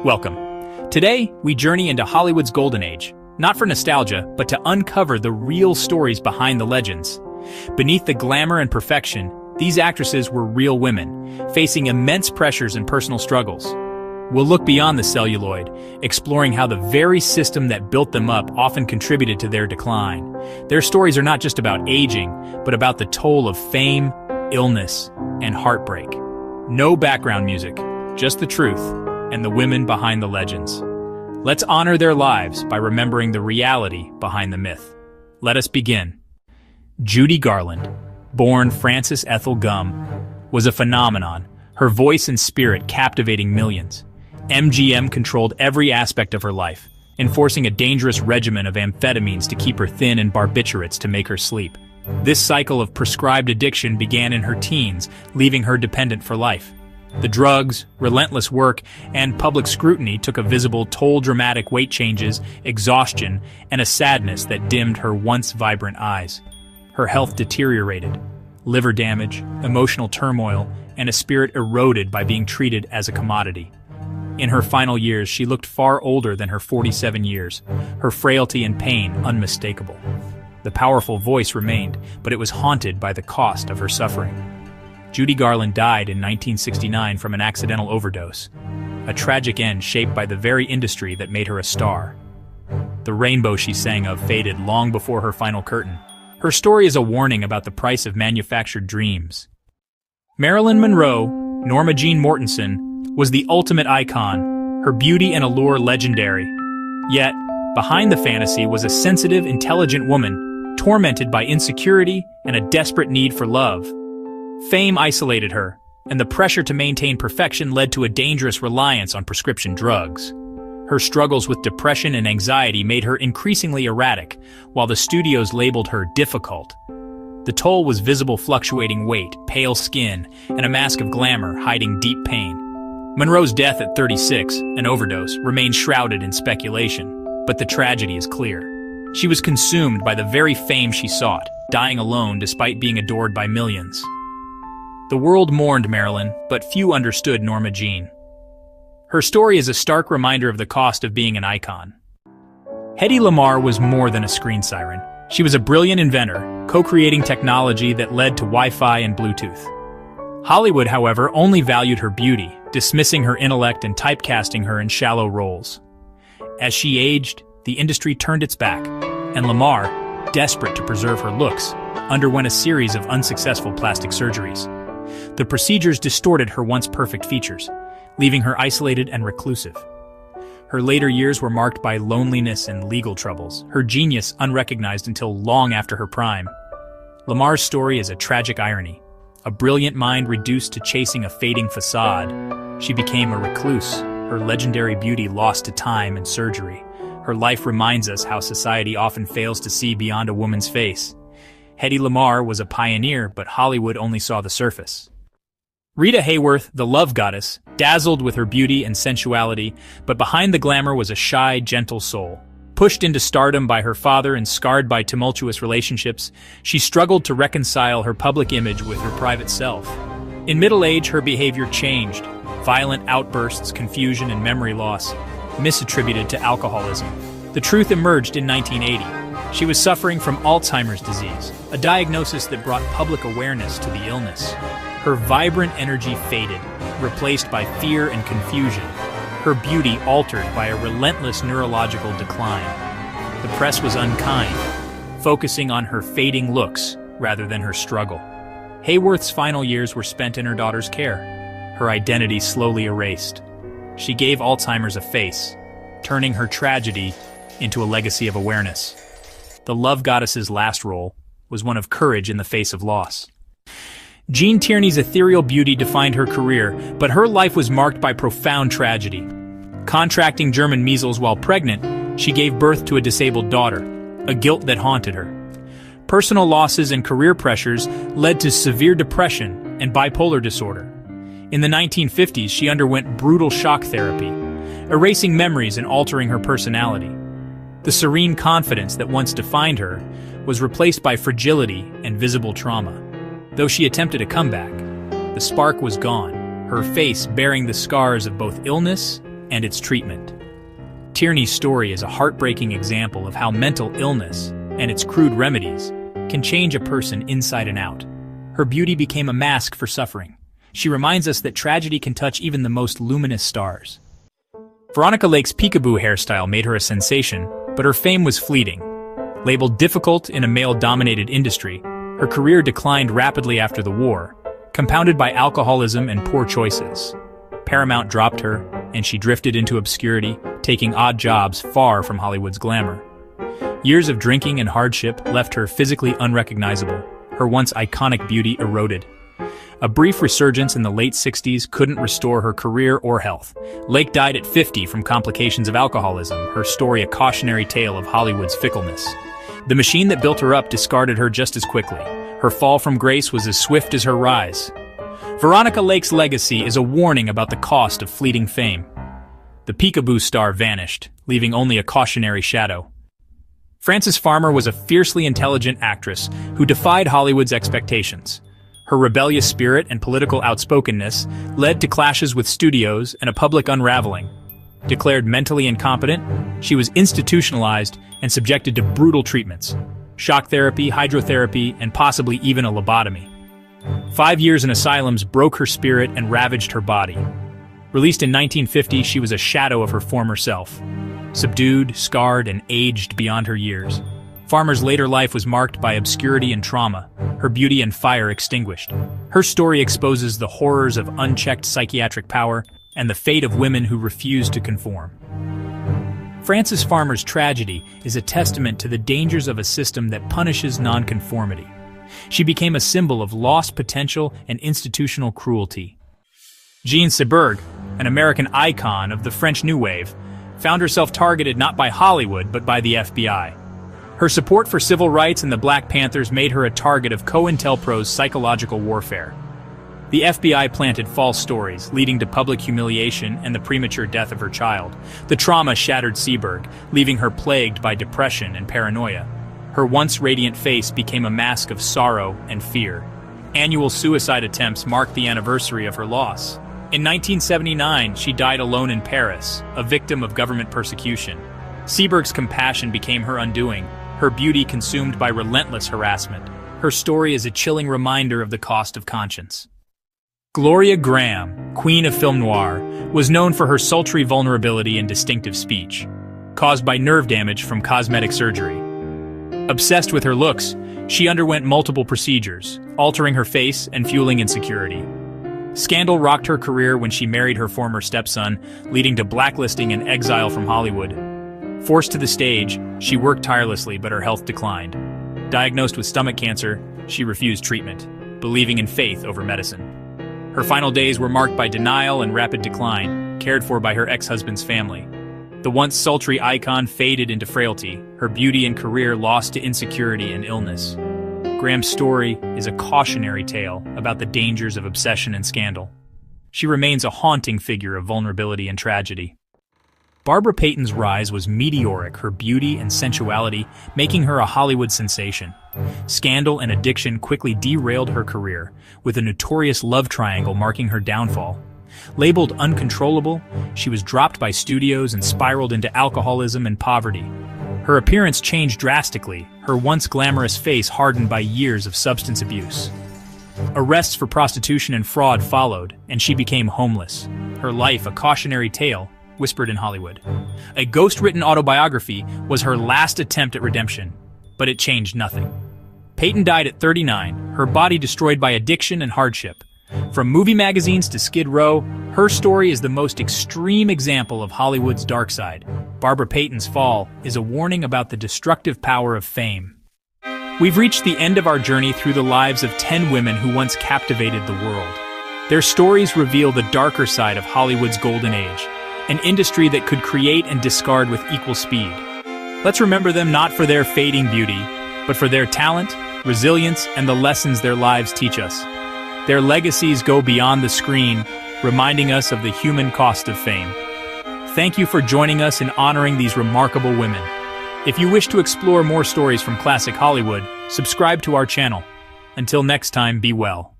Welcome. Today, we journey into Hollywood's golden age, not for nostalgia, but to uncover the real stories behind the legends. Beneath the glamour and perfection, these actresses were real women, facing immense pressures and personal struggles. We'll look beyond the celluloid, exploring how the very system that built them up often contributed to their decline. Their stories are not just about aging, but about the toll of fame, illness, and heartbreak. No background music, just the truth, and the women behind the legends. Let's honor their lives by remembering the reality behind the myth. Let us begin. Judy Garland, born Frances Ethel Gum, was a phenomenon, her voice and spirit captivating millions. MGM controlled every aspect of her life, enforcing a dangerous regimen of amphetamines to keep her thin and barbiturates to make her sleep. This cycle of prescribed addiction began in her teens, leaving her dependent for life. The drugs, relentless work, and public scrutiny took a visible toll, dramatic weight changes, exhaustion, and a sadness that dimmed her once vibrant eyes. Her health deteriorated. Liver damage, emotional turmoil, and a spirit eroded by being treated as a commodity. In her final years, she looked far older than her 47 years, her frailty and pain unmistakable. The powerful voice remained, but it was haunted by the cost of her suffering. Judy Garland died in 1969 from an accidental overdose, a tragic end shaped by the very industry that made her a star. The rainbow she sang of faded long before her final curtain. Her story is a warning about the price of manufactured dreams. Marilyn Monroe, Norma Jean Mortensen, was the ultimate icon, her beauty and allure legendary. Yet, behind the fantasy was a sensitive, intelligent woman, tormented by insecurity and a desperate need for love. Fame isolated her, and the pressure to maintain perfection led to a dangerous reliance on prescription drugs. Her struggles with depression and anxiety made her increasingly erratic, while the studios labeled her difficult. The toll was visible: fluctuating weight, pale skin, and a mask of glamour hiding deep pain. Monroe's death at 36, an overdose, remains shrouded in speculation, but the tragedy is clear. She was consumed by the very fame she sought, dying alone despite being adored by millions. The world mourned Marilyn, but few understood Norma Jean. Her story is a stark reminder of the cost of being an icon. Hedy Lamarr was more than a screen siren. She was a brilliant inventor, co-creating technology that led to Wi-Fi and Bluetooth. Hollywood, however, only valued her beauty, dismissing her intellect and typecasting her in shallow roles. As she aged, the industry turned its back, and Lamarr, desperate to preserve her looks, underwent a series of unsuccessful plastic surgeries. The procedures distorted her once perfect features, leaving her isolated and reclusive. Her later years were marked by loneliness and legal troubles, her genius unrecognized until long after her prime. Lamarr's story is a tragic irony. A brilliant mind reduced to chasing a fading facade, she became a recluse, her legendary beauty lost to time and surgery. Her life reminds us how society often fails to see beyond a woman's face. Hedy Lamarr was a pioneer, but Hollywood only saw the surface. Rita Hayworth, the love goddess, dazzled with her beauty and sensuality, but behind the glamour was a shy, gentle soul. Pushed into stardom by her father and scarred by tumultuous relationships, she struggled to reconcile her public image with her private self. In middle age, her behavior changed. Violent outbursts, confusion, and memory loss, misattributed to alcoholism. The truth emerged in 1980. She was suffering from Alzheimer's disease, a diagnosis that brought public awareness to the illness. Her vibrant energy faded, replaced by fear and confusion. Her beauty altered by a relentless neurological decline. The press was unkind, focusing on her fading looks rather than her struggle. Hayworth's final years were spent in her daughter's care, her identity slowly erased. She gave Alzheimer's a face, turning her tragedy into a legacy of awareness. The love goddess's last role was one of courage in the face of loss. Jean Tierney's ethereal beauty defined her career, but her life was marked by profound tragedy. Contracting German measles while pregnant, she gave birth to a disabled daughter, a guilt that haunted her. Personal losses and career pressures led to severe depression and bipolar disorder. In the 1950s, she underwent brutal shock therapy, erasing memories and altering her personality. The serene confidence that once defined her was replaced by fragility and visible trauma. Though she attempted a comeback, the spark was gone, her face bearing the scars of both illness and its treatment. Tierney's story is a heartbreaking example of how mental illness, and its crude remedies, can change a person inside and out. Her beauty became a mask for suffering. She reminds us that tragedy can touch even the most luminous stars. Veronica Lake's peekaboo hairstyle made her a sensation, but her fame was fleeting. Labeled difficult in a male-dominated industry, her career declined rapidly after the war, compounded by alcoholism and poor choices. Paramount dropped her, and she drifted into obscurity, taking odd jobs far from Hollywood's glamour. Years of drinking and hardship left her physically unrecognizable. Her once iconic beauty eroded. A brief resurgence in the late 60s couldn't restore her career or health. Lake died at 50 from complications of alcoholism, her story a cautionary tale of Hollywood's fickleness. The machine that built her up discarded her just as quickly. Her fall from grace was as swift as her rise. Veronica Lake's legacy is a warning about the cost of fleeting fame. The peekaboo star vanished, leaving only a cautionary shadow. Frances Farmer was a fiercely intelligent actress who defied Hollywood's expectations. Her rebellious spirit and political outspokenness led to clashes with studios and a public unraveling. Declared mentally incompetent, she was institutionalized and subjected to brutal treatments: shock therapy, hydrotherapy, and possibly even a lobotomy. 5 years in asylums broke her spirit and ravaged her body. Released in 1950, she was a shadow of her former self. Subdued, scarred, and aged beyond her years. Farmer's later life was marked by obscurity and trauma, her beauty and fire extinguished. Her story exposes the horrors of unchecked psychiatric power and the fate of women who refuse to conform. Frances Farmer's tragedy is a testament to the dangers of a system that punishes nonconformity. She became a symbol of lost potential and institutional cruelty. Jean Seberg, an American icon of the French New Wave, found herself targeted not by Hollywood but by the FBI. Her support for civil rights and the Black Panthers made her a target of COINTELPRO's psychological warfare. The FBI planted false stories, leading to public humiliation and the premature death of her child. The trauma shattered Seberg, leaving her plagued by depression and paranoia. Her once radiant face became a mask of sorrow and fear. Annual suicide attempts marked the anniversary of her loss. In 1979, she died alone in Paris, a victim of government persecution. Seberg's compassion became her undoing, her beauty consumed by relentless harassment. Her story is a chilling reminder of the cost of conscience. Gloria Govan, queen of film noir, was known for her sultry vulnerability and distinctive speech, caused by nerve damage from cosmetic surgery. Obsessed with her looks, she underwent multiple procedures, altering her face and fueling insecurity. Scandal rocked her career when she married her former stepson, leading to blacklisting and exile from Hollywood. Forced to the stage, she worked tirelessly, but her health declined. Diagnosed with stomach cancer, she refused treatment, believing in faith over medicine. Her final days were marked by denial and rapid decline, cared for by her ex-husband's family. The once sultry icon faded into frailty, her beauty and career lost to insecurity and illness. Graham's story is a cautionary tale about the dangers of obsession and scandal. She remains a haunting figure of vulnerability and tragedy. Barbara Payton's rise was meteoric, her beauty and sensuality making her a Hollywood sensation. Scandal and addiction quickly derailed her career, with a notorious love triangle marking her downfall. Labeled uncontrollable, she was dropped by studios and spiraled into alcoholism and poverty. Her appearance changed drastically, her once glamorous face hardened by years of substance abuse. Arrests for prostitution and fraud followed, and she became homeless. Her life a cautionary tale, whispered in Hollywood. A ghost-written autobiography was her last attempt at redemption, but it changed nothing. Payton died at 39, her body destroyed by addiction and hardship. From movie magazines to Skid Row, her story is the most extreme example of Hollywood's dark side. Barbara Payton's fall is a warning about the destructive power of fame. We've reached the end of our journey through the lives of 10 women who once captivated the world. Their stories reveal the darker side of Hollywood's golden age, an industry that could create and discard with equal speed. Let's remember them not for their fading beauty, but for their talent, resilience, and the lessons their lives teach us. Their legacies go beyond the screen, reminding us of the human cost of fame. Thank you for joining us in honoring these remarkable women. If you wish to explore more stories from classic Hollywood, subscribe to our channel. Until next time, be well.